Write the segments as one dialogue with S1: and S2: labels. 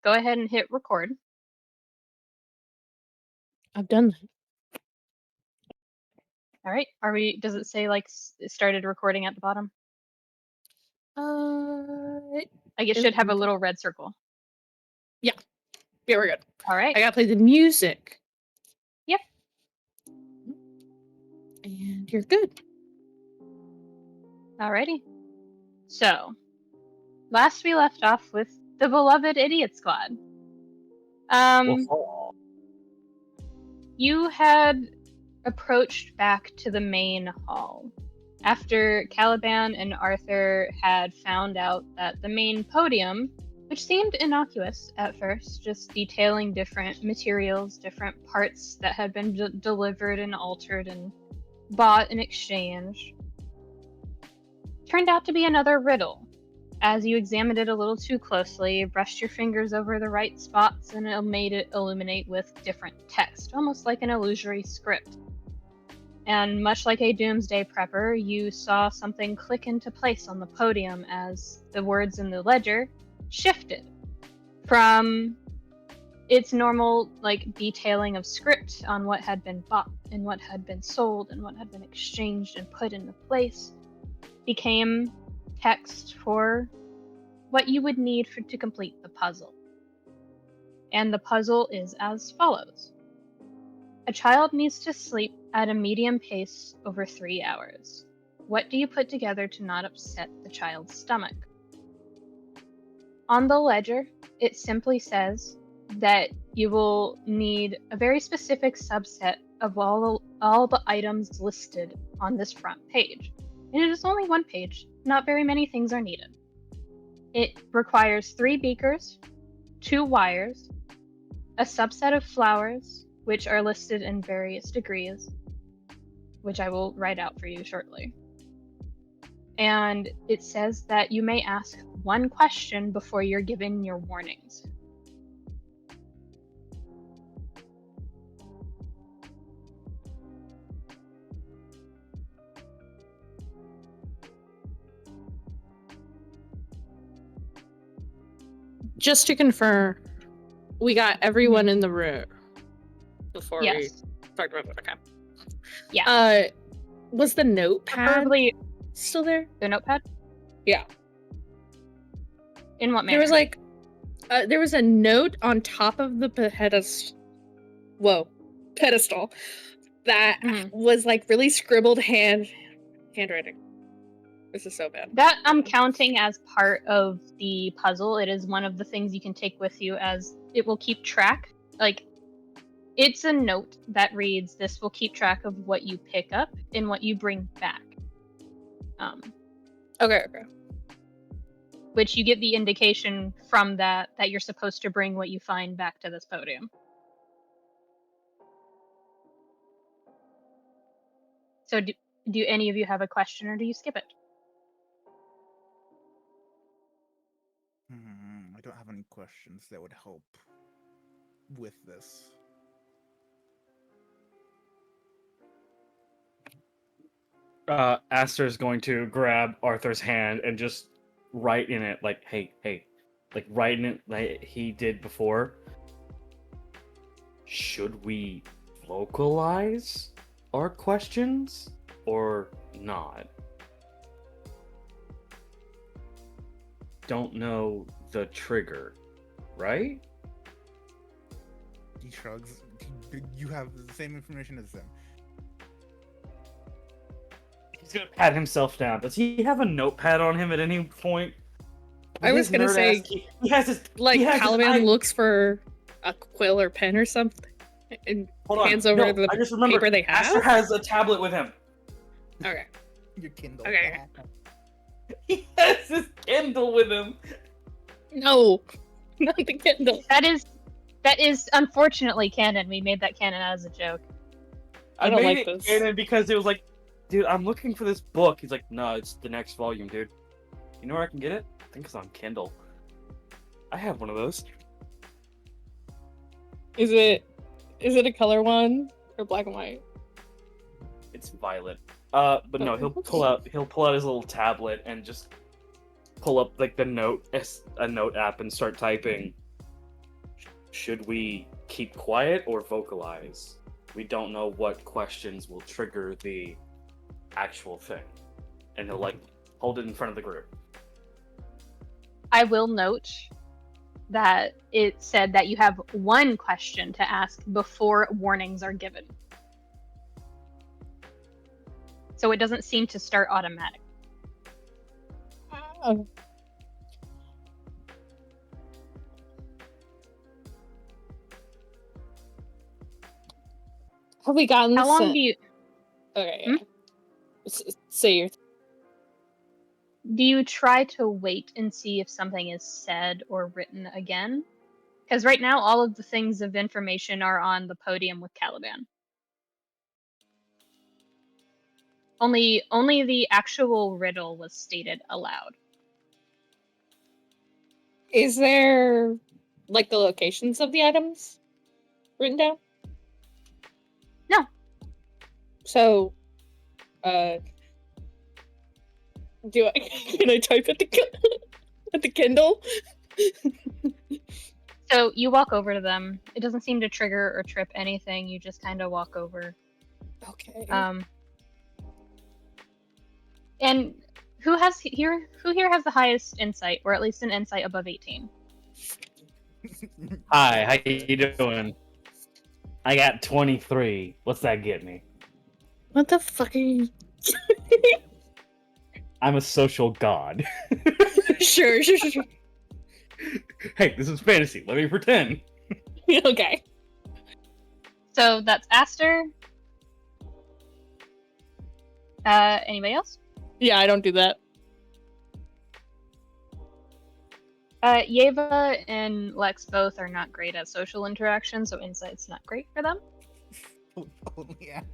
S1: go ahead and hit record.
S2: I've done that.
S1: All right. Does it say like it started recording at the bottom?
S2: It
S1: Like it should have a
S2: isn't.
S1: little red circle.
S2: Yeah, yeah, we're good.
S1: All right.
S2: I gotta play the music.
S1: Yep.
S2: And you're good.
S1: Alrighty. So, last we left off with the beloved idiot squad. Um,
S3: Well,
S1: you had approached back to the main hall after Caliban and Arthur had found out that the main podium, which seemed innocuous at first, just detailing different materials, different parts that had been delivered and altered and bought in exchange, turned out to be another riddle. As you examined it a little too closely, brushed your fingers over the right spots, and it made it illuminate with different text, almost like an illusory script. And much like a doomsday prepper, you saw something click into place on the podium as the words in the ledger shifted from its normal detailing of script on what had been bought and what had been sold and what had been exchanged and put into place, became text for what you would need to complete the puzzle. And the puzzle is as follows. A child needs to sleep at a medium pace over 3 hours. What do you put together to not upset the child's stomach? On the ledger, it simply says that you will need a very specific subset of all the items listed on this front page. And it is only one page, not very many things are needed. It requires 3 beakers, 2 wires, a subset of flowers, which are listed in various degrees, which I will write out for you shortly. And it says that you may ask 1 question before you're given your warnings.
S2: Just to confirm, we got everyone in the room before we
S1: Yes.
S2: talked about it. Okay.
S1: Yeah.
S2: Was the notepad
S1: Preferably
S2: still there?
S1: the notepad?
S2: Yeah.
S1: In what manner?
S2: There was there was a note on top of the pedestal that was really scribbled handwriting. This is so bad.
S1: That I'm counting as part of the puzzle. It is one of the things you can take with you, as it will keep track. It's a note that reads, "This will keep track of what you pick up and what you bring back."
S2: Okay.
S1: Which you get the indication from that you're supposed to bring what you find back to this podium. So do any of you have a question, or do you skip it?
S3: I don't have any questions that would help with this.
S4: Aster's going to grab Arthur's hand and just write in it, like, hey, like write in it like he did before. Should we vocalize our questions or not? Don't know the trigger, right?
S3: He shrugs. You have the same information as them.
S4: He's gonna pat himself down. Does he have a notepad on him at any point?
S2: I was gonna say
S4: he has his
S2: Caliban looks for a quill or pen or something and hands over the
S4: I just remembered,
S2: paper they have.
S4: Aster has a tablet with him.
S2: Okay.
S3: Your Kindle.
S2: Okay.
S4: He has his Kindle with him.
S2: No, not the Kindle.
S1: That is unfortunately canon. We made that canon as a joke.
S2: I don't like
S4: it
S2: this.
S4: canon because it was like, dude, I'm looking for this book. He's like, no, it's the next volume, dude. You know where I can get it? I think it's on Kindle. I have one of those.
S2: Is it a color one or black and white?
S4: It's violet. But no, he'll pull out his little tablet and just pull up like a note app and start typing. Should we keep quiet or vocalize? We don't know what questions will trigger the actual thing. And he'll, like, hold it in front of the group.
S1: I will note that it said that you have one question to ask before warnings are given. So it doesn't seem to start automatic.
S2: Oh. Have we gotten
S1: How
S2: this?
S1: long do you
S2: Okay. Yeah. Say your.
S1: do you try to wait and see if something is said or written again? Because right now all of the things of information are on the podium with Caliban. Only the actual riddle was stated aloud.
S2: Is there like the locations of the items written down?
S1: No.
S2: So, do I can I type at the Kindle?
S1: So you walk over to them. It doesn't seem to trigger or trip anything. You just kind of walk over.
S2: Okay.
S1: And who here has the highest insight, or at least an insight above 18?
S4: Hi, how you doing? I got 23. What's that get me?
S2: What the fuck are you?
S4: I'm a social god.
S2: Sure.
S4: Hey, this is fantasy. Let me pretend.
S2: Okay.
S1: So that's Aster. Anybody else?
S2: Yeah, I don't do that.
S1: Yeva and Lex both are not great at social interaction, so insight's not great for them.
S3: Only Aster.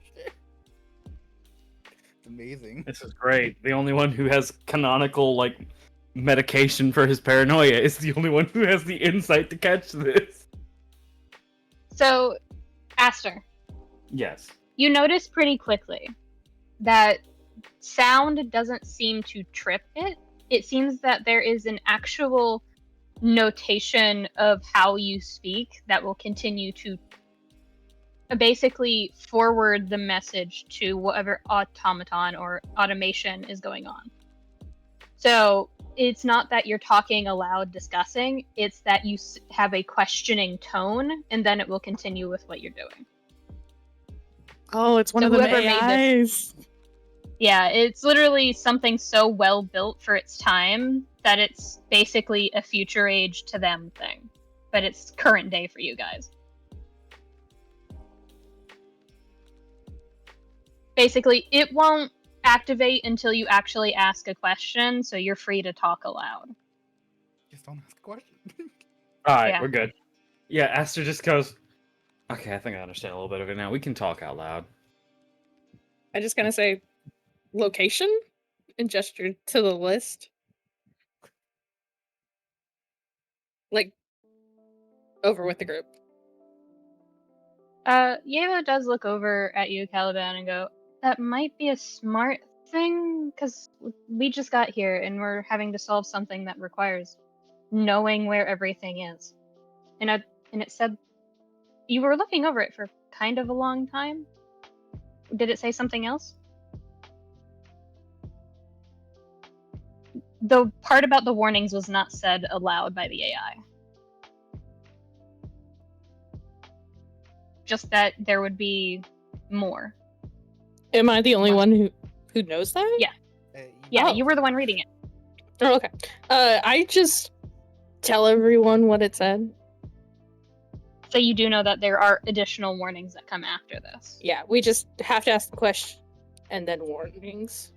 S3: It's amazing.
S4: This is great. The only one who has canonical, like, medication for his paranoia is the only one who has the insight to catch this.
S1: So, Aster,
S4: Yes.
S1: you notice pretty quickly that sound doesn't seem to trip it. It seems that there is an actual notation of how you speak that will continue to basically forward the message to whatever automaton or automation is going on. So it's not that you're talking aloud discussing, it's that you have a questioning tone, and then it will continue with what you're doing.
S2: Oh, it's one
S1: So
S2: of them
S1: whoever made
S2: AIs.
S1: Yeah, it's literally something so well built for its time that it's basically a future age to them thing. But it's current day for you guys. Basically, it won't activate until you actually ask a question, so you're free to talk aloud.
S3: Just don't ask a question.
S4: Alright,
S1: Yeah.
S4: we're good. Yeah, Aster just goes, okay, I think I understand a little bit of it now. We can talk out loud.
S2: I just gonna say location and gesture to the list. Like over with the group.
S1: Yeva does look over at you, Caliban, and go, that might be a smart thing, because we just got here and we're having to solve something that requires knowing where everything is. And it said you were looking over it for kind of a long time. Did it say something else? The part about the warnings was not said aloud by the AI. Just that there would be more.
S2: Am I the only one who knows that?
S1: Yeah. Yeah,
S2: Oh.
S1: you were the one reading it.
S2: Oh, okay. I just tell everyone what it said.
S1: So you do know that there are additional warnings that come after this.
S2: Yeah, we just have to ask the question and then warnings.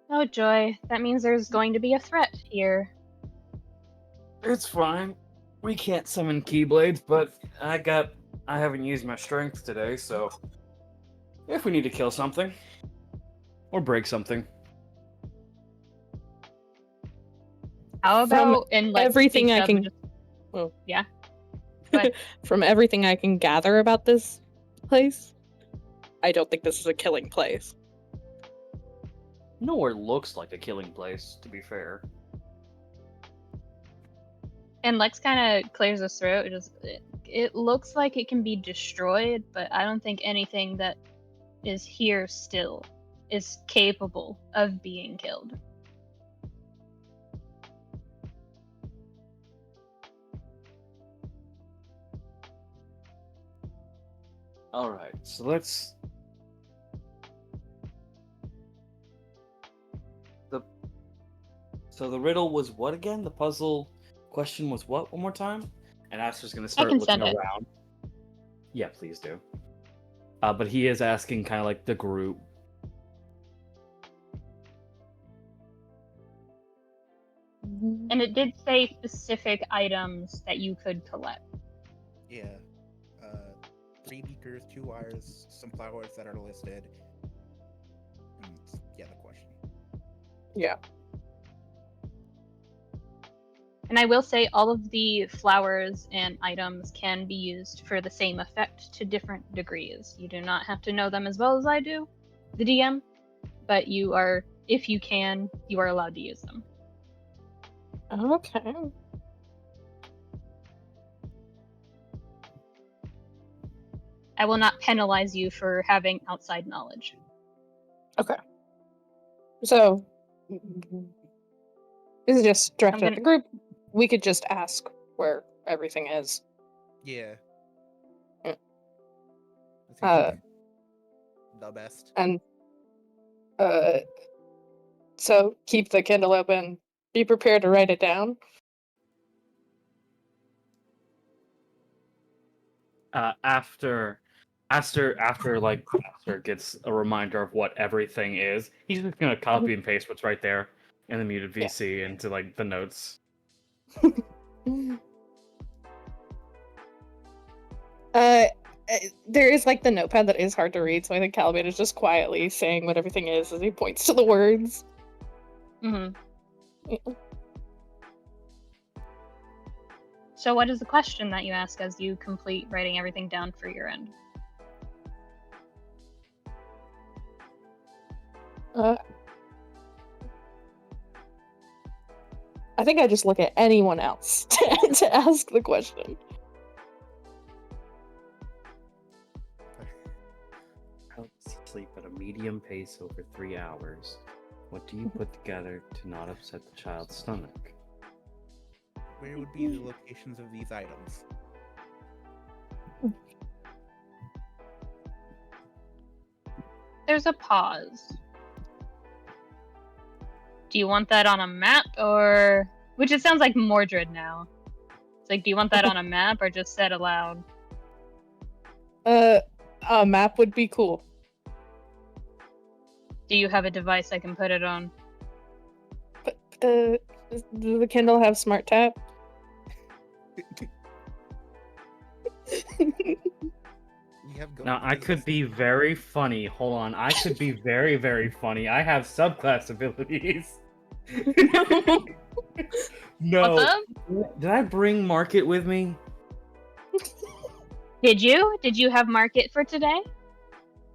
S1: Oh, joy. That means there's going to be a threat here.
S4: It's fine. We can't summon Keyblades, but I haven't used my strength today, so if we need to kill something or break something.
S1: How about
S2: everything I can
S1: yeah. But
S2: from everything I can gather about this place, I don't think this is a killing place.
S4: Nowhere looks like a killing place, to be fair.
S1: And Lex kind of clears his throat. It looks like it can be destroyed, but I don't think anything that is here still is capable of being killed.
S4: Alright, so let's... So the riddle was what again? The puzzle question was what one more time? And Aster's gonna start
S1: can
S4: looking
S1: send it.
S4: around. Yeah, please do. But he is asking kind of like the group.
S1: And it did say specific items that you could collect.
S3: Yeah. 3 beakers, 2 wires, some flowers that are listed. And yeah, the question.
S2: Yeah.
S1: And I will say all of the flowers and items can be used for the same effect to different degrees. You do not have to know them as well as I do, the DM, but you are, if you can, you are allowed to use them.
S2: Okay.
S1: I will not penalize you for having outside knowledge.
S2: Okay. So, this is just directed at the group. We could just ask where everything is.
S3: Yeah.
S2: Mm.
S3: I think the best.
S2: And, so keep the Kindle open. Be prepared to write it down.
S4: After Aster gets a reminder of what everything is, he's just gonna copy and paste what's right there in the muted VC into like the notes.
S2: There is like the notepad that is hard to read, so I think Caliban is just quietly saying what everything is as he points to the words.
S1: Mm-hmm.
S2: Yeah.
S1: So what is the question that you ask as you complete writing everything down for your end?
S2: I think I just look at anyone else to ask the question.
S4: Helps sleep at a medium pace over 3 hours. What do you put together to not upset the child's stomach?
S3: Where would be the locations of these items?
S1: There's a pause. Do you want that on a map or... Which it sounds like Mordred now. It's like, do you want that on a map or just said aloud?
S2: A map would be cool.
S1: Do you have a device I can put it on?
S2: But, does the Kindle have smart tap?
S4: Now, I could be very funny. Hold on. I could be very, very funny. I have subclass abilities. No.
S1: What's up?
S4: Did I bring Market with me?
S1: Did you? Did you have Market for today?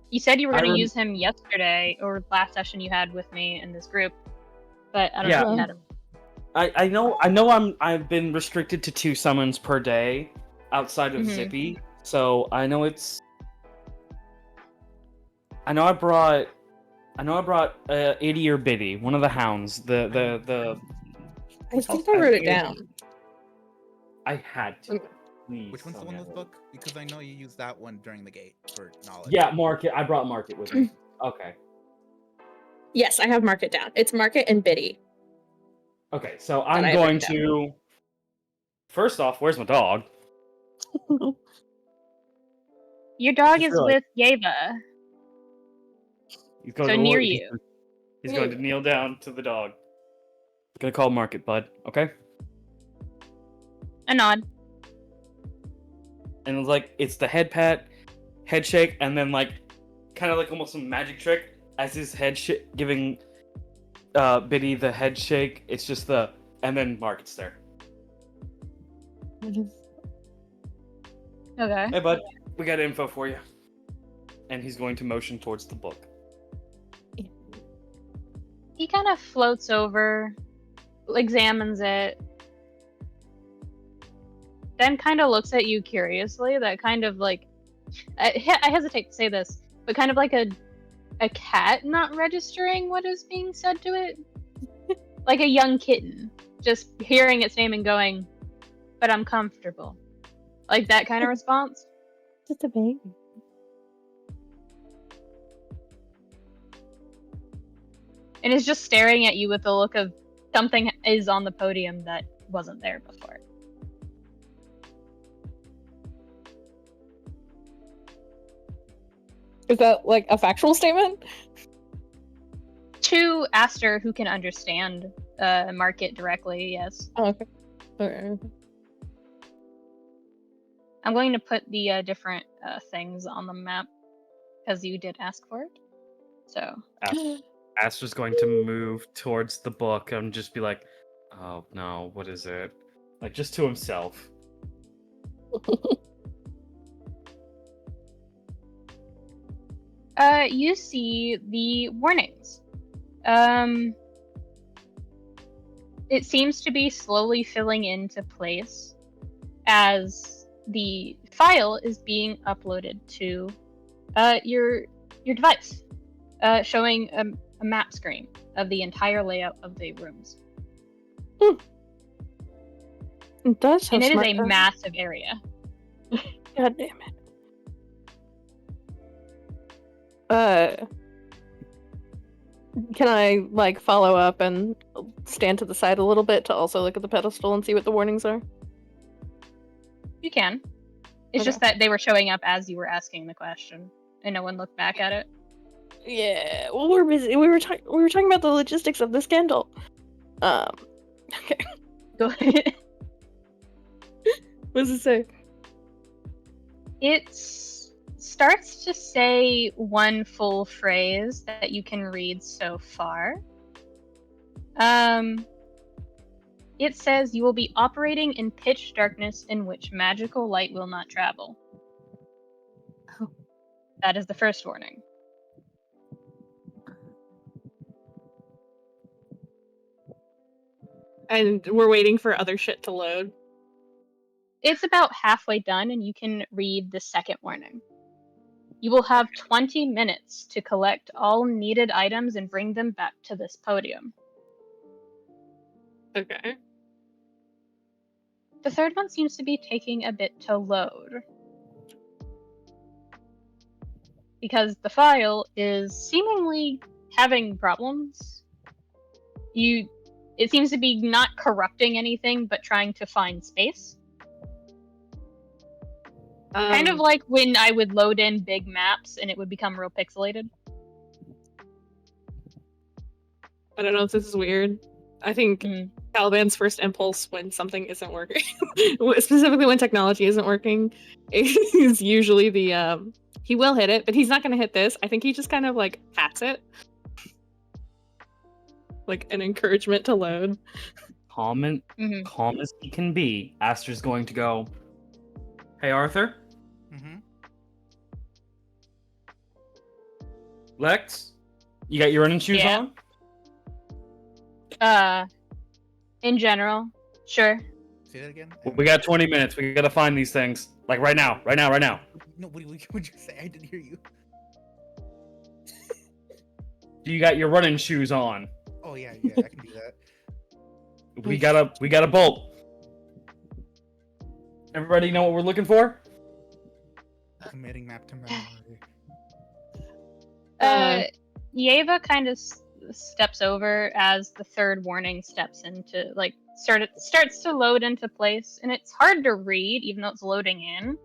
S1: You said you were going to
S4: rem-
S1: use him yesterday, or last session you had with me in this group, but I don't
S4: Yeah.
S1: know if you had him.
S4: I know I've been restricted to 2 summons per day outside of
S1: Mhm.
S4: Zippy, so I know it's... I know I brought 80 or Biddy, one of the hounds. The
S2: I think I wrote it down.
S4: I had to. Please,
S3: Which one's the one in this book? Because I know you used that one during the gate for knowledge.
S4: Yeah, Market. I brought Market with me. Okay.
S2: Yes, I have Market down. It's Market and Biddy.
S4: Okay, so
S2: I
S4: I'm
S2: have
S4: going
S2: written
S4: to... First off, where's my dog?
S1: Your dog
S4: Just
S1: is
S4: realized-
S1: with Yeva,
S4: He's going
S1: so
S4: to
S1: near you.
S4: He's going to kneel down to the dog. Gonna call Market, bud. Okay?
S1: A nod.
S4: And it's like, it's the head pat, head shake, and then like, kind of like almost a magic trick as his head giving Biddy the head shake. It's just the, and then Market's there.
S1: Okay.
S4: Hey bud, we got info for you. And he's going to motion towards the book.
S1: He kind of floats over, examines it, then kind of looks at you curiously. That kind of like, I hesitate to say this, but kind of like a cat not registering what is being said to it, like a young kitten just hearing its name and going, "But I'm comfortable," like that kind of response.
S5: Just a baby.
S1: And is just staring at you with the look of something is on the podium that wasn't there before.
S5: Is that like a factual statement?
S1: To Aster, who can understand mark it directly, yes.
S5: Oh, okay. Okay.
S1: I'm going to put the different things on the map because you did ask for it. So
S4: Aster's going to move towards the book and just be like, "Oh no, what is it?" Like just to himself.
S1: You see the warnings. It seems to be slowly filling into place as the file is being uploaded to your device, showing a map screen of the entire layout of the rooms.
S5: It does have
S1: And it is
S5: smart
S1: a
S5: guns.
S1: massive area.
S5: God damn it. Can I like follow up and stand to the side a little bit to also look at the pedestal and see what the warnings are?
S1: You can. It's
S5: Okay.
S1: just that they were showing up as you were asking the question, and no one looked back at it.
S5: Yeah. Well, we're busy. We were talking about the logistics of the scandal. Okay.
S1: Go ahead.
S5: What does it say?
S1: It starts to say one full phrase that you can read so far. It says you will be operating in pitch darkness in which magical light will not travel.
S5: Oh.
S1: That is the first warning.
S2: And we're waiting for other shit to load.
S1: It's about halfway done, and you can read the second warning. You will have 20 minutes to collect all needed items and bring them back to this podium.
S2: Okay.
S1: The third one seems to be taking a bit to load, because the file is seemingly having problems. It seems to be not corrupting anything, but trying to find space. Kind of like when I would load in big maps and it would become real pixelated.
S2: I don't know if this is weird. I think Caliban's first impulse when something isn't working, specifically when technology isn't working, is usually the he will hit it, but he's not going to hit this. I think he just kind of like pats it, like an encouragement to load.
S4: Calm as he can be, Aster's going to go, "Hey Arthur, Lex, you got your running shoes
S1: Yeah.
S4: on?"
S1: In general, sure.
S3: Say that again.
S4: We got 20 minutes. We gotta find these things. Like right now.
S3: No, what did you say? I didn't hear you.
S4: Do you got your running shoes on?
S3: Oh yeah, I can do that.
S4: We got a bolt. Everybody know what we're looking for?
S3: Committing map to memory.
S1: Yeva kind of steps over as the third warning steps into, like, starts to load into place, and it's hard to read, even though it's loading in,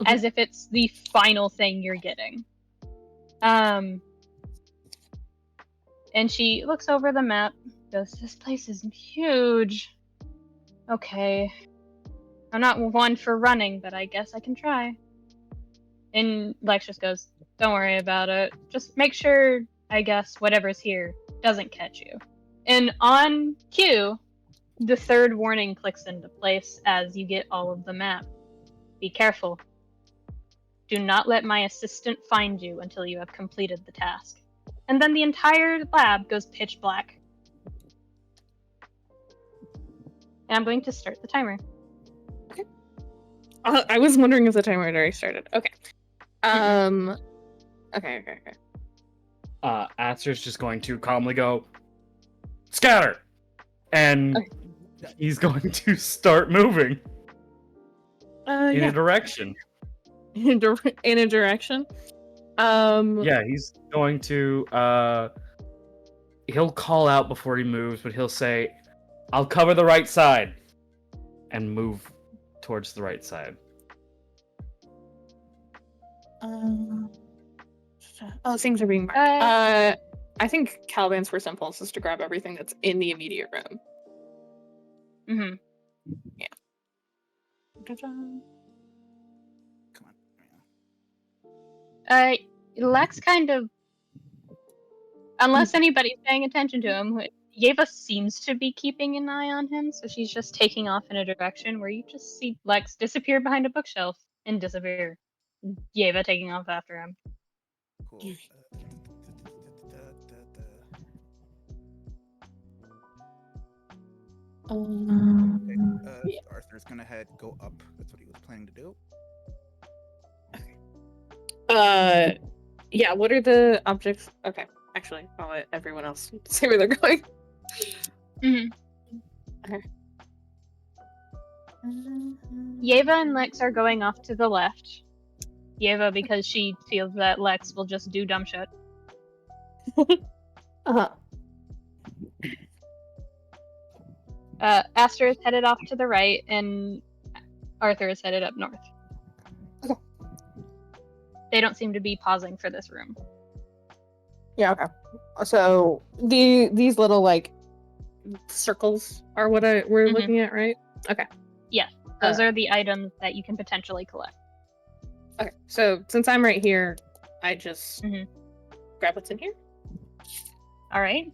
S1: as if it's the final thing you're getting. And she looks over the map, goes, "This place is huge. Okay. I'm not one for running, but I guess I can try." And Lex just goes, "Don't worry about it. Just make sure, I guess, whatever's here doesn't catch you." And on cue, the third warning clicks into place as you get all of the map. Be careful. Do not let my assistant find you until you have completed the task. And then the entire lab goes pitch black. And I'm going to start the timer.
S5: Okay.
S2: I was wondering if the timer had already started. Okay. Okay.
S4: Aster's just going to calmly go, scatter! And
S2: Okay.
S4: he's going to start moving in
S2: Yeah.
S4: a direction.
S2: In a direction.
S4: Yeah, he's going to, he'll call out before he moves, but he'll say, I'll cover the right side, and move towards the right side.
S2: Things are being marked. I think Caliban's first impulse is to grab everything that's in the immediate room.
S1: Mm-hmm.
S2: Yeah.
S3: Come on.
S1: Lex kind of, unless anybody's paying attention to him, Yeva seems to be keeping an eye on him, so she's just taking off in a direction where you just see Lex disappear behind a bookshelf and disappear. Yeva taking off after him.
S3: Cool.
S2: Yeah.
S3: Arthur's gonna go up. That's what he was planning to do.
S2: Yeah, what are the objects? Okay, actually, I'll let everyone else say where they're going. Okay.
S1: Yeva and Lex are going off to the left. Yeva because she feels that Lex will just do dumb shit.
S5: Uh-huh.
S1: Aster is headed off to the right, and Arthur is headed up north.
S5: Okay.
S1: They don't seem to be pausing for this room.
S5: Yeah, okay. So these little like
S2: Circles are what we're looking at, right? Okay.
S1: Yes, those are the items that you can potentially collect.
S2: Okay, so since I'm right here, I just grab what's in here.
S1: All right.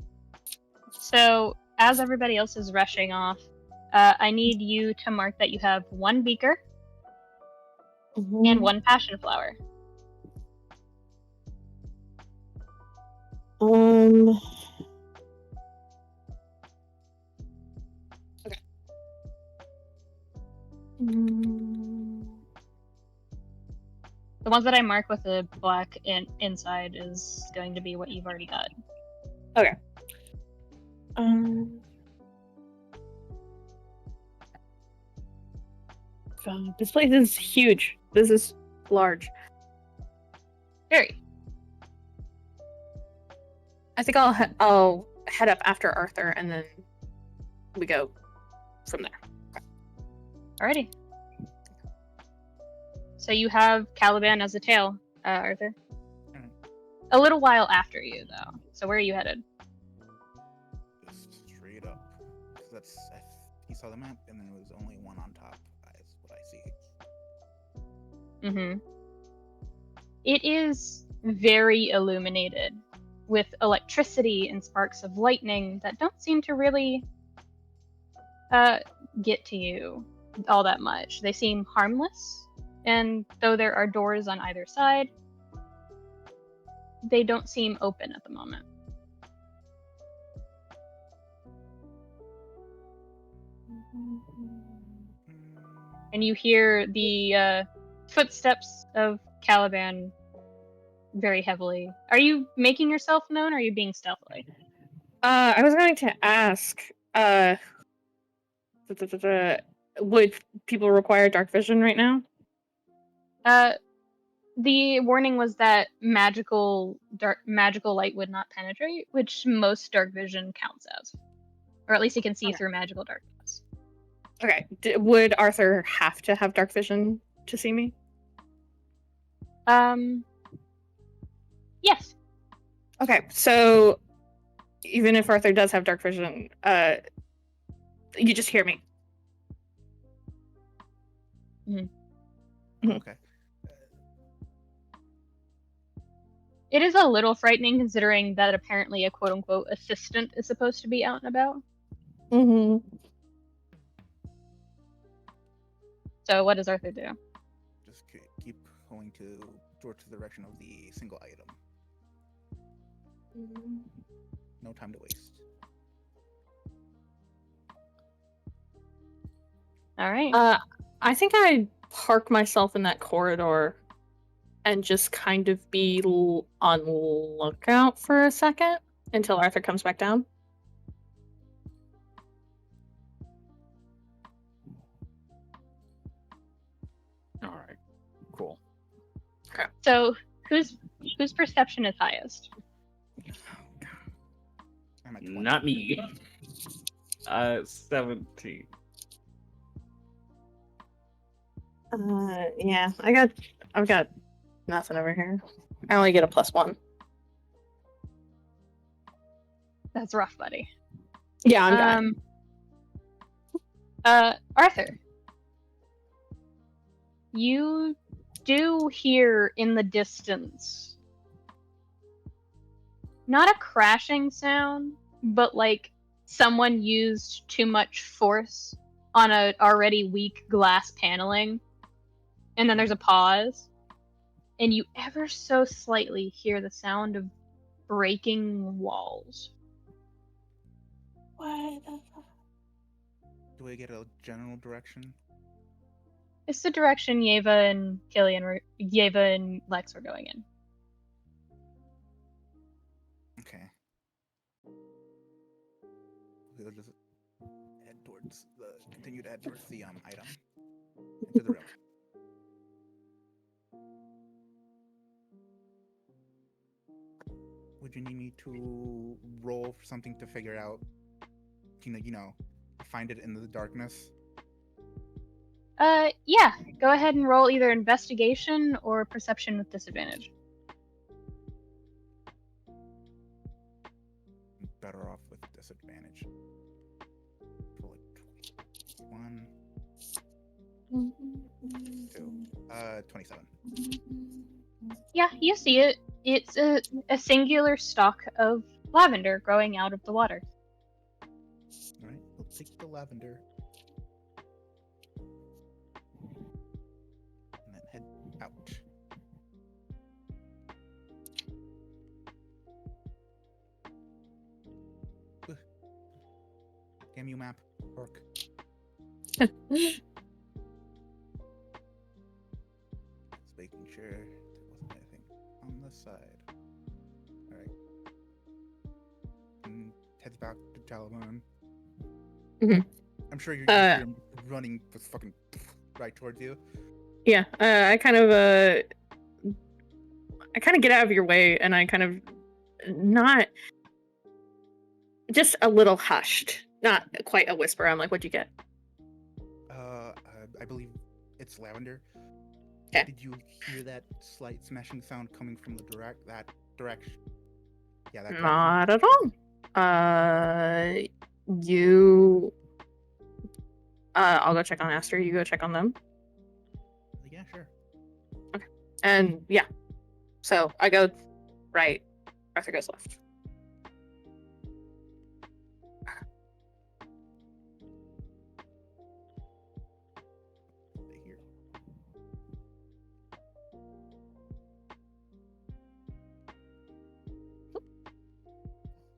S1: So as everybody else is rushing off, I need you to mark that you have one beaker and one passion flower.
S2: Okay.
S1: The ones that I mark with the black inside is going to be what you've already got.
S2: Okay. This place is huge. This is large.
S1: Very.
S2: I think I'll head up after Arthur, and then we go from there. Okay.
S1: Alrighty. So you have Caliban as a tail, Arthur. A little while after you, though. So where are you headed?
S3: Just straight up. Because he saw the map, and then there was only one on top. Is what I see.
S1: Mm-hmm. It is very illuminated, with electricity and sparks of lightning that don't seem to really get to you all that much. They seem harmless, and though there are doors on either side, they don't seem open at the moment. And you hear the footsteps of Caliban very heavily. Are you making yourself known, or are you being stealthily?
S2: I was going to ask, would people require dark vision right now?
S1: The warning was that magical light would not penetrate, which most dark vision counts as, or at least you can see through magical darkness.
S2: Okay. Would Arthur have to have dark vision to see me?
S1: Yes.
S2: Okay, so even if Arthur does have dark vision, you just hear me.
S3: Okay.
S1: It is a little frightening considering that apparently a quote-unquote assistant is supposed to be out and about. So what does Arthur do?
S3: Just keep going towards the direction of the single item. No time to waste.
S1: All right.
S2: I think I'd park myself in that corridor and just kind of be on lookout for a second until Arthur comes back down.
S4: All right, cool.
S1: So whose perception is highest?
S3: I'm at 20.
S4: Not me. 17.
S2: Yeah, I've got nothing over here. I only get a +1.
S1: That's rough, buddy.
S2: Yeah, I'm dying.
S1: Arthur, you do hear in the distance not a crashing sound, but like someone used too much force on a already weak glass paneling, and then there's a pause, and you ever so slightly hear the sound of breaking walls.
S2: What?
S3: Do I get a general direction?
S1: It's the direction Yeva and Lex were going in.
S3: Okay. We'll just continue to head towards the item into the room. Would you need me to roll for something to figure out, find it in the darkness?
S1: Yeah. Go ahead and roll either investigation or perception with disadvantage.
S3: I'm better off with disadvantage. Roll like 1, 2, 27.
S1: Yeah, you see it. It's a singular stalk of lavender growing out of the water.
S3: Alright, we'll take the lavender. And then head out. Ugh. Damn you, map. Work. Just making sure there wasn't anything on the side. Alright. And heads back to Caliban.
S2: Mhm.
S3: I'm sure you hear him running just fucking right towards you.
S2: Yeah, I kind of get out of your way, and I kind of not just a little hushed, not quite a whisper. I'm like, "What'd you get?"
S3: I believe it's lavender.
S2: Okay.
S3: Did you hear that slight smashing sound coming from that direction? Yeah, that direction.
S2: Not at all. You. I'll go check on Aster. You go check on them.
S3: Yeah, sure.
S2: And yeah, so I go right. Arthur goes left.
S3: Stay here.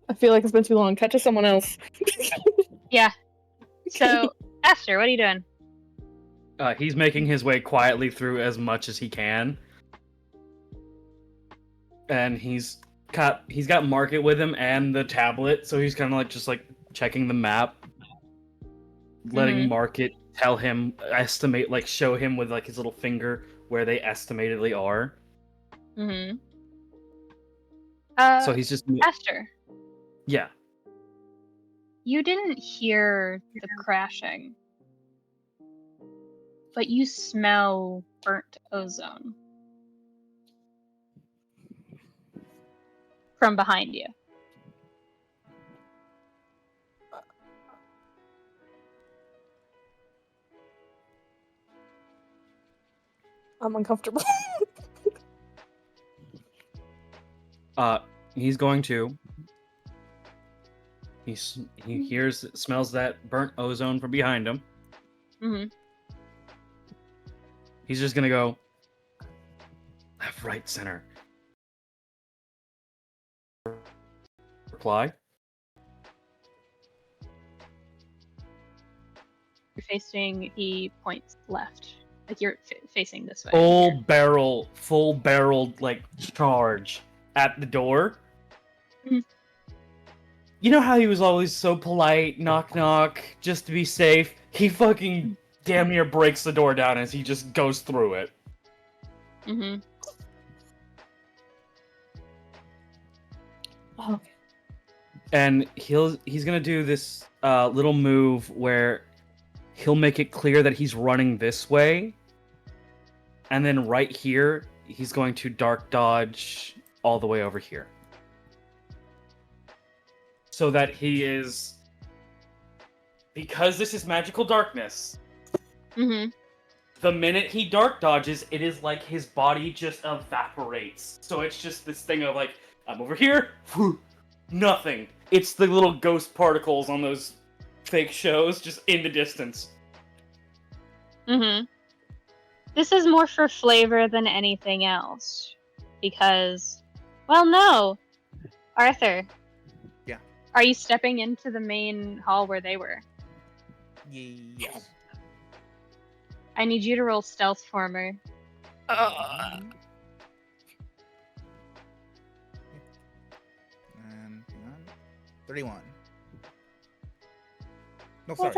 S2: I feel like it's been too long. Cut to someone else.
S1: Yeah. So, Aster, what are you doing?
S4: He's making his way quietly through as much as he can. And he's got Market with him and the tablet, so he's kind of just checking the map, letting Market tell him, show him with his little finger where they estimatedly are.
S1: Mm-hmm.
S4: So he's just
S1: Aster,
S4: yeah.
S1: you didn't hear the crashing, but you smell burnt ozone from behind you.
S2: I'm uncomfortable.
S4: He's going to. He smells that burnt ozone from behind him.
S1: Mm-hmm.
S4: He's just gonna go left, right, center. Reply.
S1: You're facing, he points left. Like you're facing this way.
S4: Full barreled like charge at the door.
S1: Mhm.
S4: You know how he was always so polite, knock knock, just to be safe? He fucking damn near breaks the door down as he just goes through it.
S1: Mm-hmm.
S5: Oh,
S4: And he's gonna do this little move where he'll make it clear that he's running this way, and then right here he's going to dark dodge all the way over here, so that he is, because this is magical darkness.
S1: Mm-hmm.
S4: The minute he dark dodges, it is like his body just evaporates. So it's just this thing of like, I'm over here, whew, nothing. It's the little ghost particles on those fake shows just in the distance.
S1: Mm-hmm. This is more for flavor than anything else. Because, well, no. Arthur.
S3: Yeah.
S1: Are you stepping into the main hall where they were?
S3: Yes.
S1: I need you to roll stealth for me.
S3: And hang on. 31. No, sorry.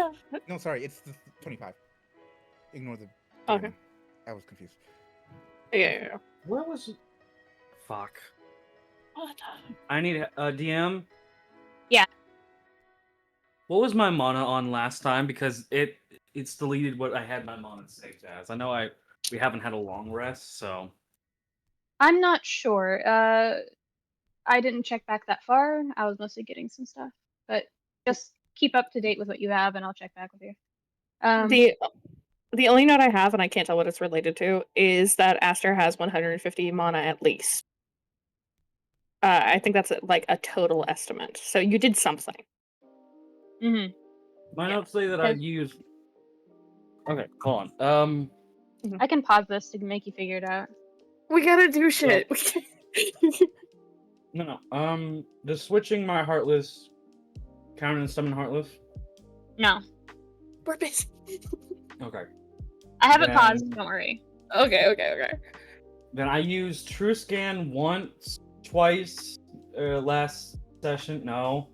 S3: No, sorry. It's the 25. Ignore the.
S5: Okay.
S3: I was confused.
S5: Yeah.
S4: Where was... Fuck. I need a DM?
S1: Yeah.
S4: What was my mana on last time? Because it's deleted what I had my mana saved as. I know we haven't had a long rest, so...
S1: I'm not sure. I didn't check back that far. I was mostly getting some stuff. But just keep up to date with what you have, and I'll check back with you.
S5: The only note I have, and I can't tell what it's related to, is that Aster has 150 mana at least. I think that's like a total estimate. So you did something.
S1: Mm-hmm.
S4: My
S1: Yeah.
S4: notes say that I used... Okay, hold on.
S1: I can pause this to make you figure it out.
S5: We gotta do shit.
S4: No. Does switching my Heartless count as summon Heartless?
S1: No.
S5: We're busy.
S4: Okay.
S1: I have it
S4: Then-
S1: paused, don't worry.
S5: Okay.
S4: Then I used True Scan once, twice, last session. No.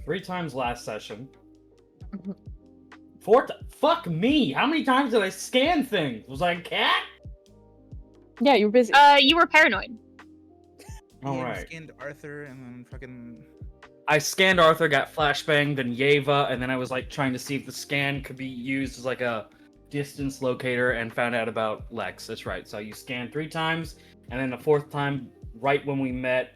S4: 3 times last session. 4 Fuck me! How many times did I scan things? Was I a cat?
S5: Yeah, you were busy.
S1: You were paranoid.
S4: Alright.
S3: Skinned Arthur and then fucking.
S4: I scanned Arthur, got flashbanged, then Yeva, and then I was like trying to see if the scan could be used as like a distance locator and found out about Lex. That's right. So you scanned 3 times, and then the 4th time, right when we met,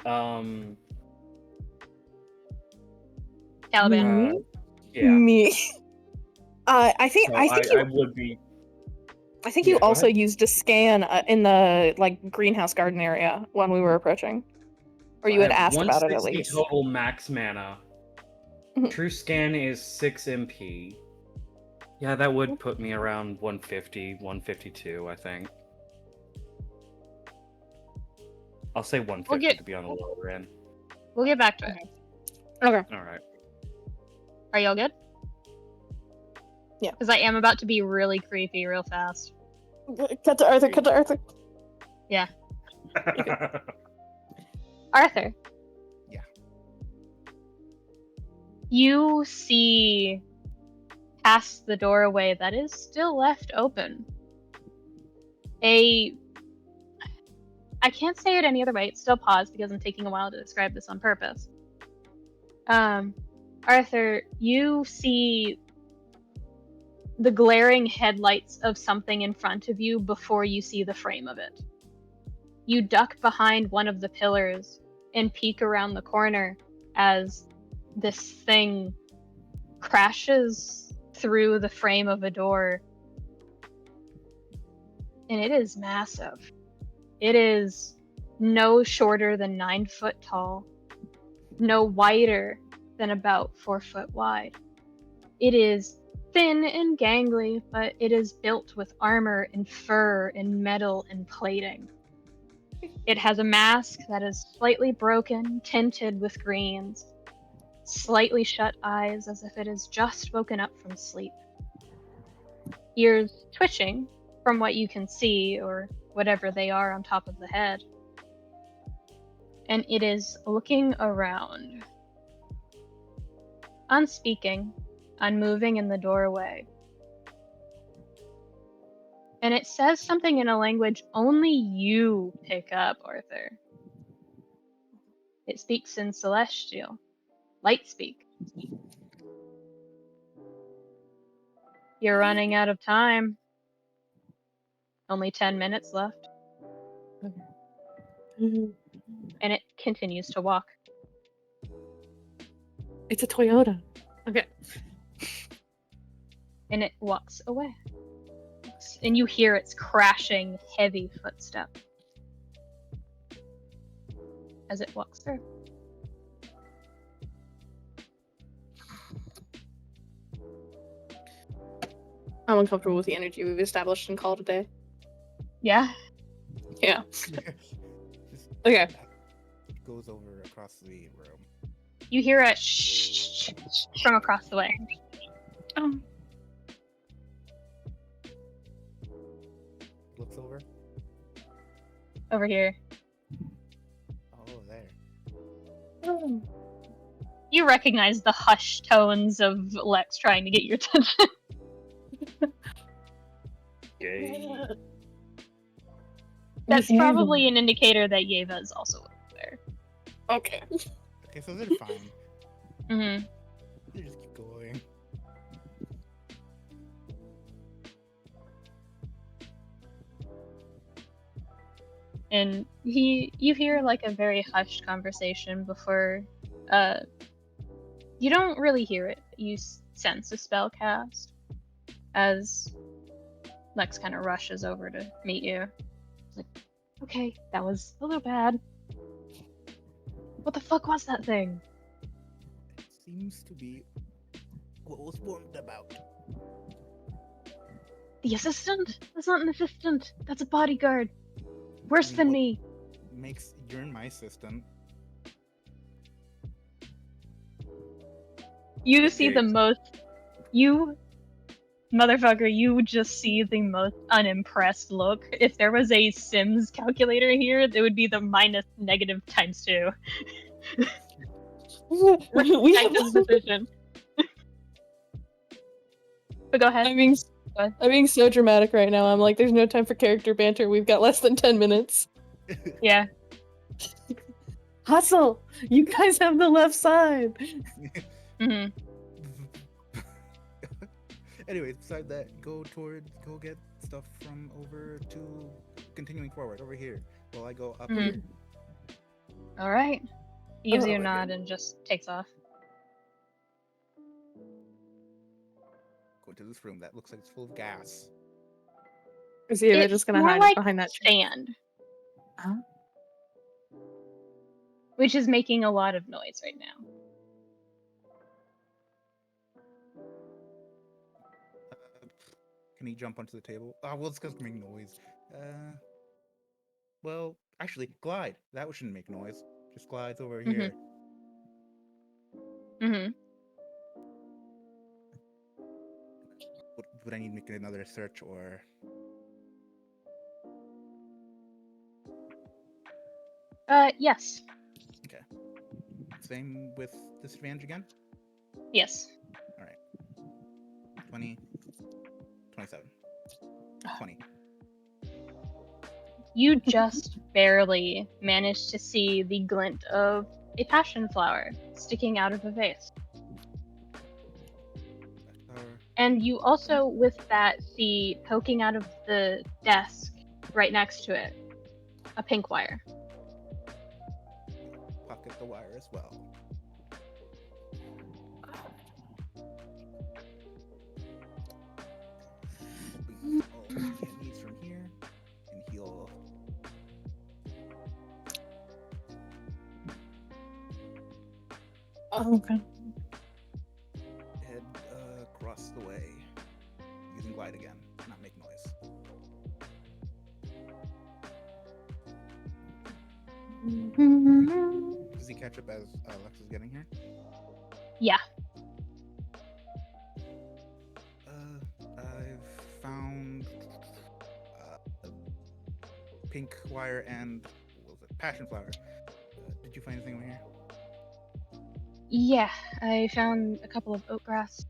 S1: Caliban.
S4: yeah.
S5: Me. I think
S4: So
S5: I think
S4: I would be.
S5: I think
S4: Yeah,
S5: you
S4: go
S5: also
S4: ahead.
S5: used a scan in the like greenhouse garden area when we were approaching, or you
S4: I
S5: had
S4: have
S5: asked about it at
S4: 160
S5: least.
S4: total max mana.
S5: Mhm.
S4: True scan is 6 MP. Yeah, that would put me around 150, 152, I think. I'll say 150 to be on the lower end.
S1: We'll get back to it.
S5: Okay.
S4: Alright.
S1: Are y'all good?
S5: Yeah.
S1: Because I am about to be really creepy real fast.
S5: Cut to Arthur. Cut to Arthur.
S1: Arthur.
S3: Yeah.
S1: You see past the doorway that is still left open. I can't say it any other way. It's still paused because I'm taking a while to describe this on purpose. Arthur, you see the glaring headlights of something in front of you before you see the frame of it. You duck behind one of the pillars and peek around the corner as this thing crashes through the frame of a door. And it is massive. It is no shorter than 9 foot tall, no wider than about 4 foot wide. It is thin and gangly, but it is built with armor and fur and metal and plating. It has a mask that is slightly broken, tinted with greens, slightly shut eyes as if it has just woken up from sleep. Ears twitching from what you can see, or whatever they are on top of the head. And it is looking around, unspeaking, unmoving in the doorway. And it says something in a language only you pick up, Arthur. It speaks in Celestial. Light speak. You're running out of time. Only 10 minutes left. And it continues to walk.
S2: It's a Toyota. Okay.
S1: And it walks away. And you hear its crashing, heavy footstep as it walks through.
S2: I'm uncomfortable with the energy we've established and called a day.
S1: Yeah.
S2: Yeah.
S3: Just
S2: Okay.
S3: goes over across the room.
S1: You hear a shh from across the way.
S3: Looks over.
S1: Over here.
S3: Oh, there.
S1: You recognize the hushed tones of Lex trying to get your attention.
S4: Gay.
S1: That's probably an indicator that Yeva is also over there.
S2: Okay.
S3: Okay, so they're fine.
S1: Mm-hmm.
S3: They just keep going.
S1: And you hear like a very hushed conversation before, you don't really hear it. You sense a spell cast as Lex kind of rushes over to meet you. It's like, okay, that was a little bad. What the fuck was that thing?
S3: It seems to be what was warned about.
S1: The assistant? That's not an assistant. That's a bodyguard. Worse than me.
S3: You're in my assistant.
S1: You see the most. You, motherfucker, you just see the most unimpressed look. If there was a Sims calculator here, it would be the minus negative times 2.
S2: We have
S1: this decision. But go ahead.
S2: I'm being so dramatic right now. I'm like, there's no time for character banter. We've got less than 10 minutes.
S1: Yeah.
S2: Hustle! You guys have the left side.
S1: Mm-hmm.
S3: Anyways, beside that, go get stuff from over to continuing forward over here while I go up here.
S1: All right. He gives you a
S3: okay.
S1: nod and just takes off.
S3: Go to this room that looks like it's full of gas.
S2: Is he
S1: It's
S2: just gonna
S1: more
S2: hide
S1: like
S2: behind that tree?
S1: sand,
S2: Huh?
S1: which is making a lot of noise right now.
S3: Can he jump onto the table? Oh, well, it's because it's making noise. Well, actually, glide. That shouldn't make noise. Just glides over here.
S1: Mm-hmm.
S3: Would I need to make another search or?
S1: Yes.
S3: Okay. Same with disadvantage again?
S1: Yes.
S3: 20, 27, 20.
S1: You just barely managed to see the glint of a passion flower sticking out of a vase. And you also, with that, see poking out of the desk right next to it, a pink wire.
S3: Pocket the wire as well. Can't use from here, and heal.
S2: Oh, okay.
S3: Head across the way, using glide again, not make noise. Does he catch up as Lex is getting here?
S1: Yeah.
S3: I've found pink wire and what was it? Passion flower. Did you find anything over here?
S1: Yeah, I found a couple of oat grass.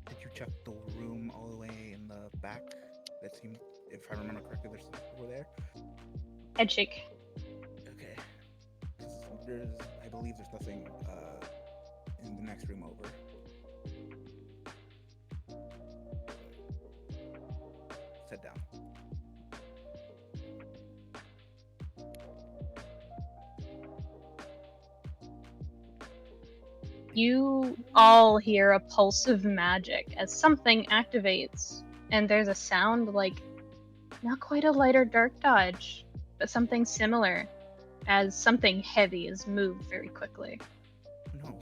S3: Did you check the room all the way in the back? That seemed, if I remember correctly, there's something over there.
S1: Head shake.
S3: Okay. 'Cause I believe there's nothing in the next room over. Sit down.
S1: You all hear a pulse of magic as something activates, and there's a sound like not quite a light or dark dodge, but something similar, as something heavy is moved very quickly.
S3: No.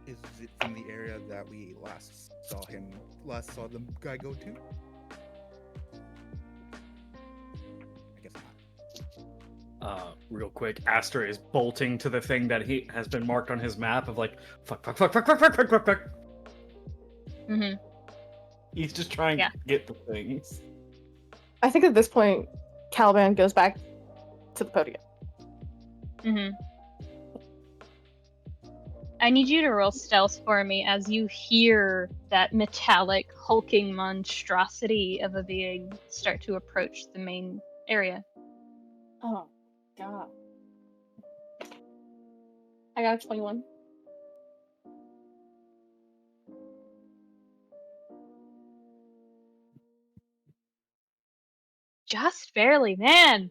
S3: Is it from the area that we last saw the guy go to? I guess not.
S4: Real quick, Aster is bolting to the thing that he has been marked on his map of like, fuck.
S1: Mm-hmm.
S4: He's just trying to get the things.
S5: I think at this point, Caliban goes back to the podium.
S1: Mm-hmm. I need you to roll stealth for me as you hear that metallic, hulking monstrosity of a being start to approach the main area.
S5: Oh, God. I got a 21.
S1: Just barely, man.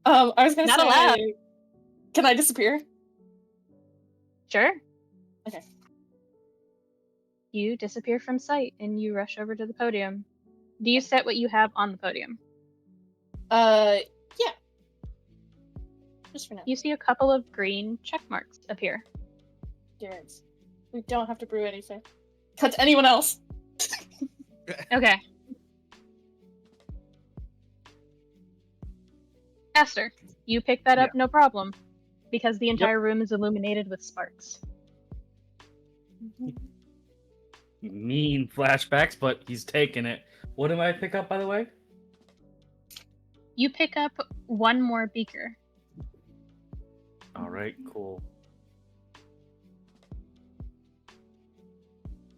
S5: I was gonna
S1: Not
S5: say,
S1: allowed.
S5: Can I disappear?
S1: Sure.
S5: Okay.
S1: You disappear from sight and you rush over to the podium. Do you set what you have on the podium?
S5: Yeah. Just for now.
S1: You see a couple of green check marks appear.
S5: Garrett's. We don't have to brew anything. Cut to anyone else.
S1: Okay. Aster, you pick that up, no problem, because the entire room is illuminated with sparks.
S4: Mean flashbacks, but he's taking it. What do I pick up, by the way?
S1: You pick up one more beaker.
S4: All right, cool.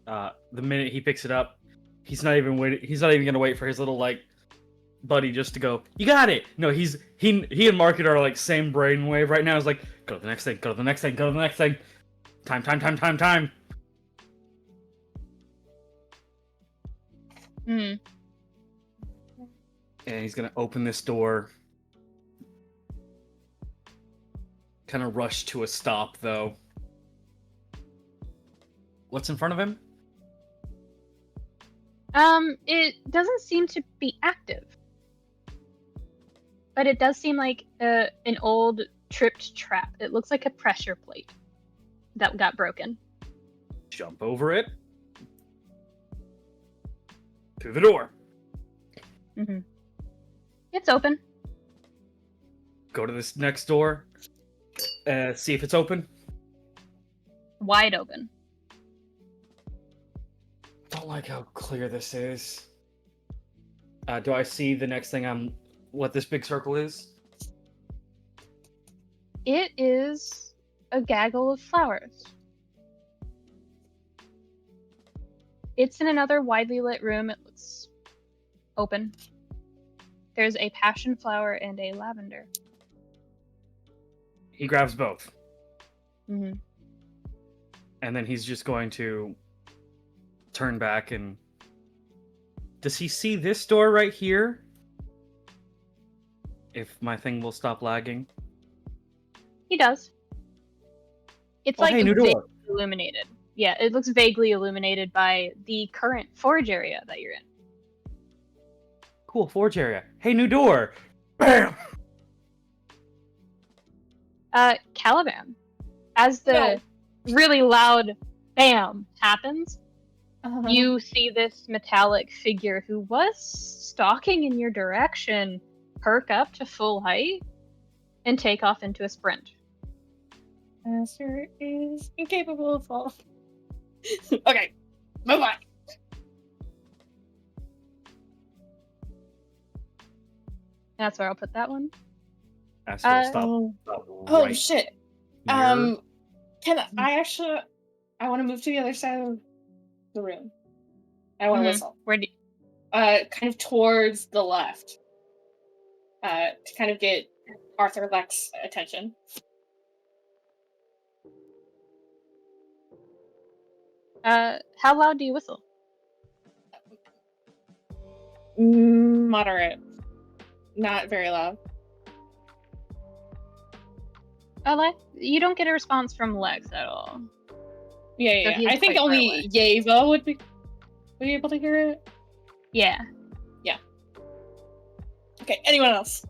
S4: The minute he picks it up, he's not even gonna wait for his little like buddy just to go, you got it. No, he and Market are like same brainwave right now. It's like, go to the next thing, go to the next thing, go to the next thing. Time.
S1: Hmm.
S4: And he's gonna open this door. Kind of rush to a stop though. What's in front of him?
S1: It doesn't seem to be active. But it does seem like an old tripped trap. It looks like a pressure plate that got broken.
S4: Jump over it. Through the door.
S1: Mm-hmm. It's open.
S4: Go to this next door. See if it's open.
S1: Wide open.
S4: Don't like how clear this is. Do I see the next thing what this big circle is?
S1: It is a gaggle of flowers. It's in another widely lit room. It looks open. There's a passion flower and a lavender.
S4: He grabs both.
S1: Mm-hmm.
S4: And then he's just going to turn back and... Does he see this door right here? If my thing will stop lagging.
S1: He does. It's
S4: Oh,
S1: like
S4: hey, new door.
S1: vaguely illuminated. Yeah, it looks vaguely illuminated by the current forge area that you're in.
S4: Cool, forge area. Hey, new door! Bam!
S1: Caliban. As the really loud bam happens, you see this metallic figure who was stalking in your direction perk up to full height and take off into a sprint.
S5: Aster is incapable of fall. Okay. Bye-bye.
S1: That's where I'll put that one.
S4: Aster, stop.
S5: Oh,
S4: Right
S5: shit.
S4: here.
S5: Can I actually... I want to move to the other side of the room. I want to whistle.
S1: Where do
S5: Kind of towards the left. To kind of get Arthur Leck's attention.
S1: how loud do you whistle?
S5: Moderate. Not very loud.
S1: You don't get a response from Lex at all.
S5: Yeah.
S1: he's
S5: I think
S1: quite far
S5: only
S1: away.
S5: Yeva would be able to hear it.
S1: Yeah.
S5: Okay, anyone else?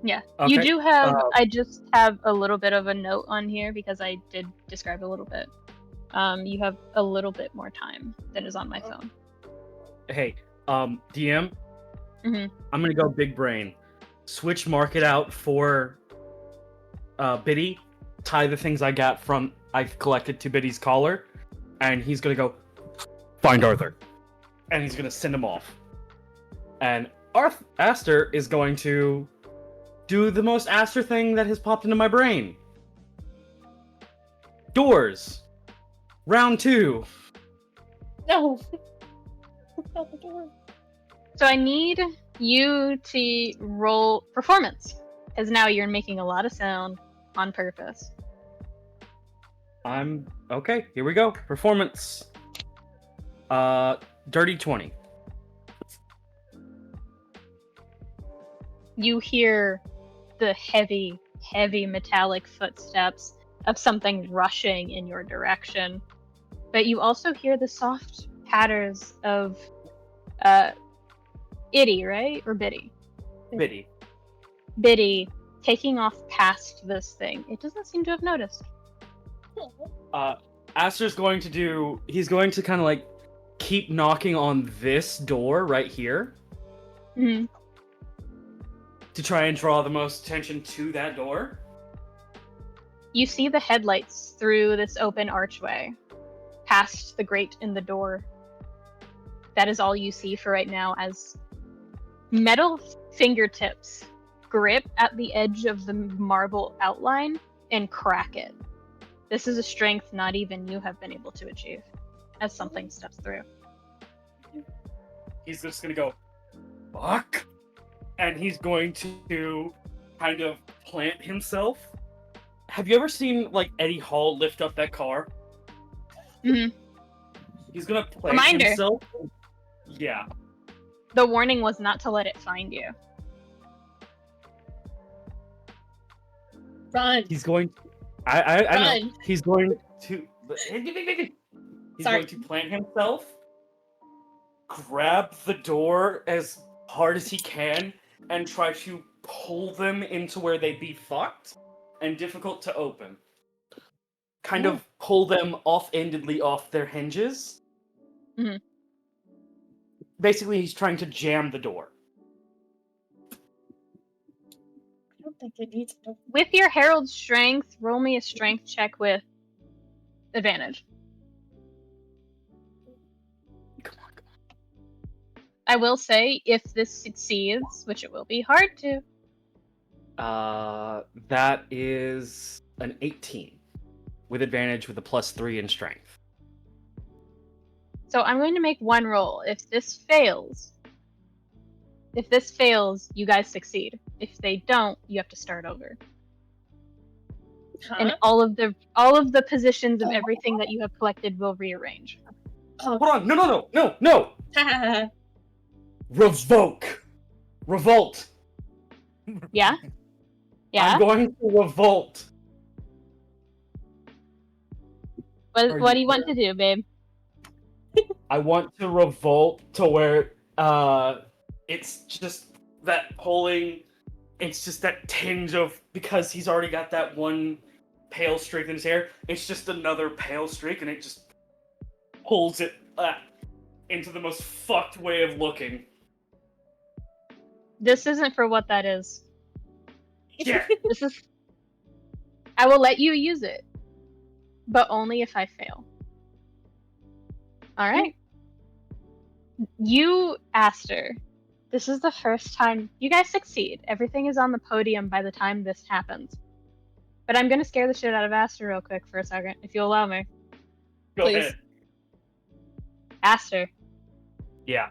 S1: Yeah.
S4: Okay,
S1: You do have, I just have a little bit of a note on here because I did describe a little bit. You have a little bit more time than is on my phone.
S4: Hey, DM.
S1: Mhm.
S4: I'm gonna go big brain. Switch market out for Biddy. Tie the things I've collected to Biddy's collar, and he's gonna go find Arthur, and he's gonna send him off. And Aster is going to do the most Aster thing that has popped into my brain. Doors. Round 2.
S5: No. Not the door.
S1: So I need you to roll performance, because now you're making a lot of sound on purpose.
S4: Okay, here we go. Performance. Dirty 20.
S1: You hear the heavy, heavy metallic footsteps of something rushing in your direction. But you also hear the soft patters of Itty, right? Or Biddy?
S4: Biddy.
S1: Biddy taking off past this thing. It doesn't seem to have noticed.
S4: Aster's going to he's going to kind of like keep knocking on this door right here
S1: Mm-hmm.
S4: to try and draw the most attention to that door.
S1: You see the headlights through this open archway, past the grate in the door. That is all you see for right now, as metal fingertips grip at the edge of the marble outline and crack it. This is a strength not even you have been able to achieve, as something steps through.
S4: He's just gonna go, fuck, and he's going to kind of plant himself. Have you ever seen like Eddie Hall lift up that car?
S1: Mhm.
S4: He's gonna plant
S1: Reminder.
S4: himself. Yeah.
S1: The warning was not to let it find you.
S5: Run.
S4: He's going. I know.
S5: Run.
S4: He's going to. He's
S5: Sorry.
S4: going to plant himself, grab the door as hard as he can, and try to pull them into where they'd be fucked and difficult to open. Kind of pull them off-endedly off their hinges.
S1: Mhm.
S4: Basically, he's trying to jam the door.
S5: I don't think it needs to.
S1: With your Herald strength, roll me a strength check with advantage.
S4: Come on.
S1: I will say, if this succeeds, which it will be hard to,
S4: That is an 18 with advantage with a +3 in strength.
S1: so I'm going to make one roll. If this fails, you guys succeed. If they don't, you have to start over. And all of the positions of everything that you have collected will rearrange.
S4: Hold on, no! Revolt!
S1: Yeah? Yeah?
S4: I'm going to revolt!
S1: What do you want to do, babe?
S4: I want to revolt to where, it's just that pulling, it's just that tinge of, because he's already got that one pale streak in his hair, it's just another pale streak, and it just pulls it into the most fucked way of looking.
S1: This isn't for what that is.
S4: Yeah.
S1: This is... I will let you use it, but only if I fail. All right. You, Aster, this is the first time you guys succeed. Everything is on the podium by the time this happens. But I'm going to scare the shit out of Aster real quick for a second, if you'll allow me.
S4: Go
S5: Please.
S4: ahead.
S1: Aster,
S4: Yeah.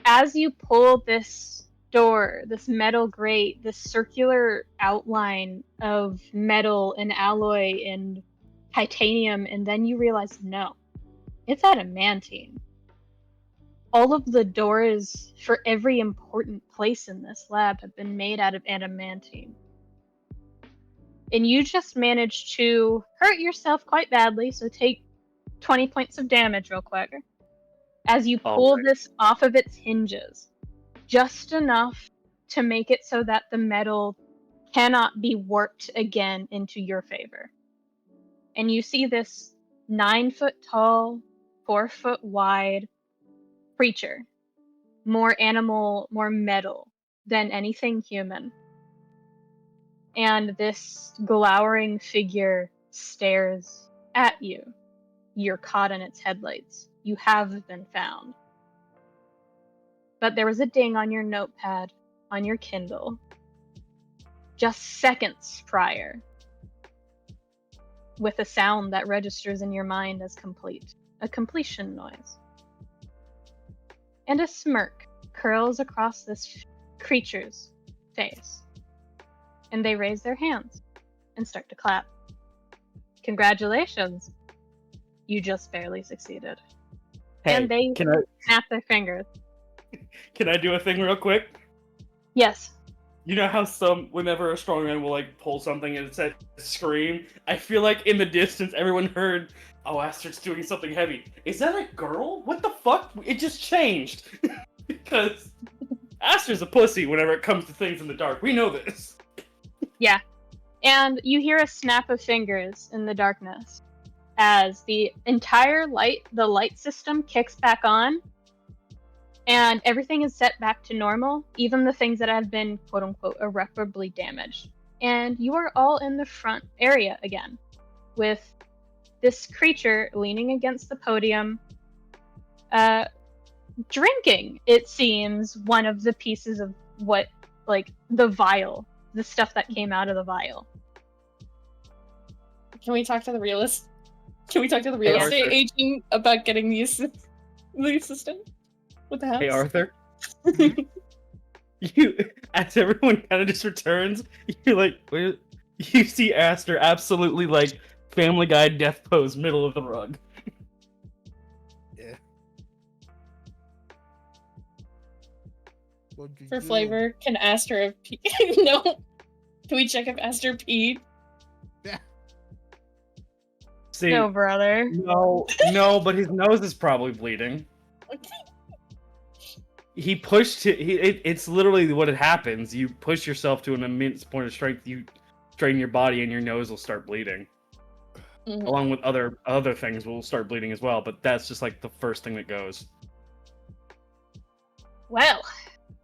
S1: as you pull this door, this metal grate, this circular outline of metal and alloy and titanium, and then you realize, no, it's adamantine. All of the doors for every important place in this lab have been made out of adamantine. And you just managed to hurt yourself quite badly, so take 20 points of damage real quick. As you pull this off of its hinges, just enough to make it so that the metal cannot be warped again into your favor. And you see this 9-foot tall, 4-foot wide creature, more animal, more metal than anything human. And this glowering figure stares at you. You're caught in its headlights. You have been found. But there was a ding on your notepad, on your Kindle, just seconds prior, with a sound that registers in your mind as complete, a completion noise. And a smirk curls across this creature's face. And they raise their hands and start to clap. Congratulations! You just barely succeeded.
S4: Hey,
S1: And they
S4: can I
S1: snap their fingers.
S4: can I do a thing real quick?
S1: Yes.
S4: You know how whenever a strongman will like pull something and it says scream, I feel like in the distance everyone heard, oh, Aster's doing something heavy. Is that a girl? What the fuck? It just changed. Because Aster's a pussy whenever it comes to things in the dark. We know this.
S1: Yeah. And you hear a snap of fingers in the darkness as the entire the light system kicks back on, and everything is set back to normal, even the things that have been quote-unquote irreparably damaged. And you are all in the front area again, with this creature leaning against the podium, drinking, it seems, one of the pieces of the vial, the stuff that came out of the vial.
S5: Can we talk to the realist? Can we talk to the real estate
S4: Arthur.
S5: agent about getting the assistant with the house?
S4: Hey, Arthur. You, as everyone kind of just returns, you're like, you see Aster absolutely like Family Guy death pose, middle of the rug.
S3: Yeah. What'd you
S5: For
S3: do?
S5: flavor, can Aster have peed? No. Can we check if Aster peed?
S4: See,
S1: No, brother.
S4: no, but his nose is probably bleeding. He pushed it. It's literally what it happens. You push yourself to an immense point of strength. You strain your body, and your nose will start bleeding.
S5: Mhm.
S4: Along with other things will start bleeding as well. But that's just like the first thing that goes.
S1: Well,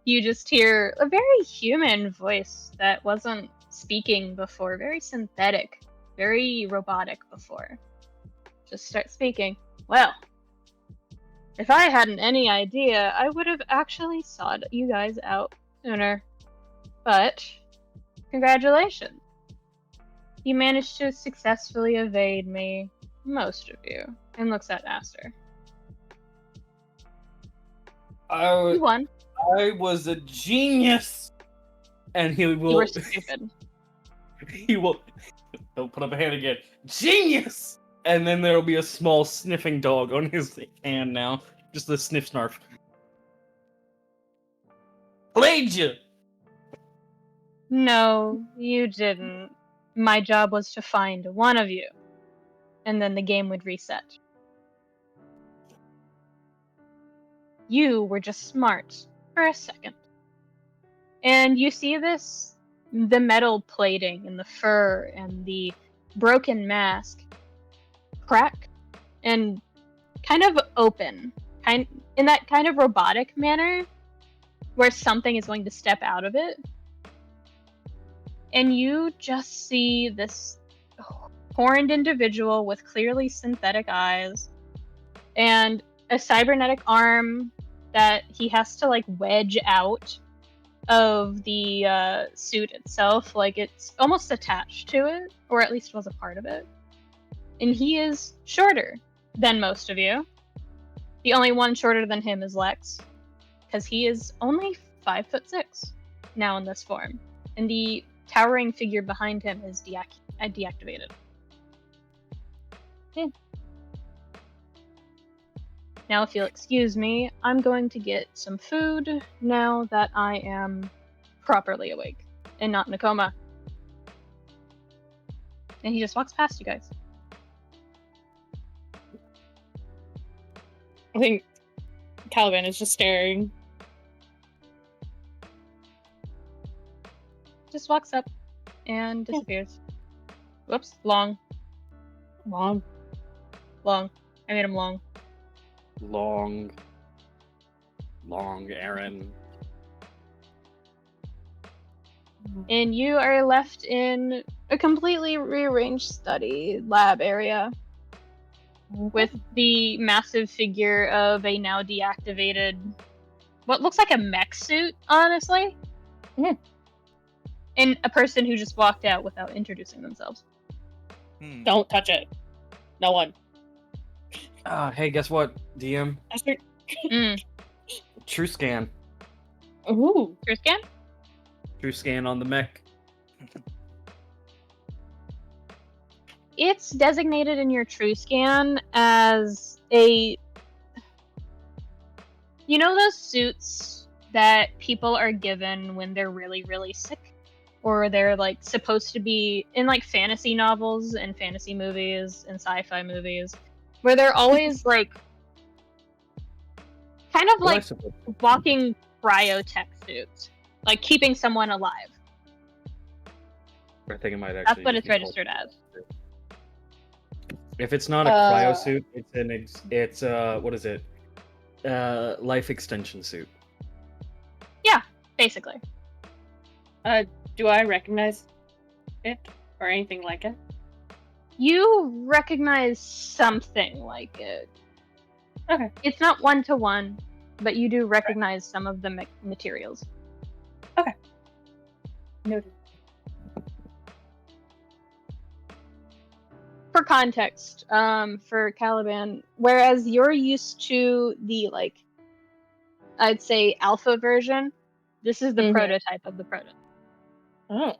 S1: you just hear a very human voice that wasn't speaking before, very synthetic, very robotic before. Just start speaking. Well, if I hadn't any idea, I would have actually sought you guys out sooner. But, congratulations. You managed to successfully evade me, most of you, and looks at Aster. You won.
S4: I was a genius, and he
S1: You
S4: will.
S1: were stupid.
S4: He will. He'll put up a hand again. Genius! And then there'll be a small sniffing dog on his hand now. Just the sniff snarf. Played you!
S1: No, you didn't. My job was to find one of you, and then the game would reset. You were just smart for a second. And you see the metal plating and the fur and the broken mask crack and kind of open, in that kind of robotic manner where something is going to step out of it. And you just see this horned individual with clearly synthetic eyes and a cybernetic arm that he has to like wedge out of the suit itself. Like it's almost attached to it, or at least was a part of it. And he is shorter than most of you. The only one shorter than him is Lex, because he is only 5'6" now in this form, and the towering figure behind him is deactivated. Now, if you'll excuse me, I'm going to get some food now that I am properly awake and not in a coma. And he just walks past you guys.
S5: I think Caliban is just staring.
S1: Just walks up and disappears. Whoops, long.
S5: Long.
S1: I made him long.
S4: Long, Aaron.
S1: And you are left in a completely rearranged study lab area with the massive figure of a now deactivated, what looks like a mech suit, honestly.
S5: Yeah.
S1: And a person who just walked out without introducing themselves.
S5: Don't touch it. No one.
S4: Hey, guess what, DM?
S5: Aster.
S4: True scan.
S5: Ooh.
S1: True scan?
S4: True scan on the mech.
S1: It's designated in your true scan as a... You know those suits that people are given when they're really, really sick? Or they're like supposed to be in like fantasy novels and fantasy movies and sci-fi movies, where they're always like kind of like walking cryotech suits, like keeping someone alive.
S4: I think it might actually.
S1: That's what
S4: just
S1: it's
S4: be
S1: registered
S4: called-
S1: as.
S4: If it's not a cryo suit, it's what is it? Life extension suit.
S1: Yeah, basically.
S5: Do I recognize it or anything like it?
S1: You recognize something like it.
S5: Okay.
S1: It's not one-to-one, but you do recognize some of the materials.
S5: Okay. Noted.
S1: For context, for Caliban, whereas you're used to the, like, I'd say alpha version, this is the prototype of the prototype.
S5: Oh.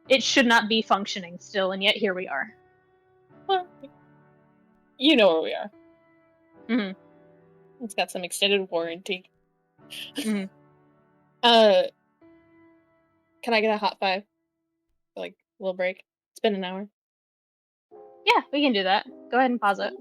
S1: It should not be functioning still, and yet here we are.
S5: Well, you know where we are.
S1: Mm-hmm.
S5: It's got some extended warranty.
S1: Mm-hmm.
S5: Can I get a hot five? Like, a little break? It's been an hour.
S1: Yeah, we can do that. Go ahead and pause it.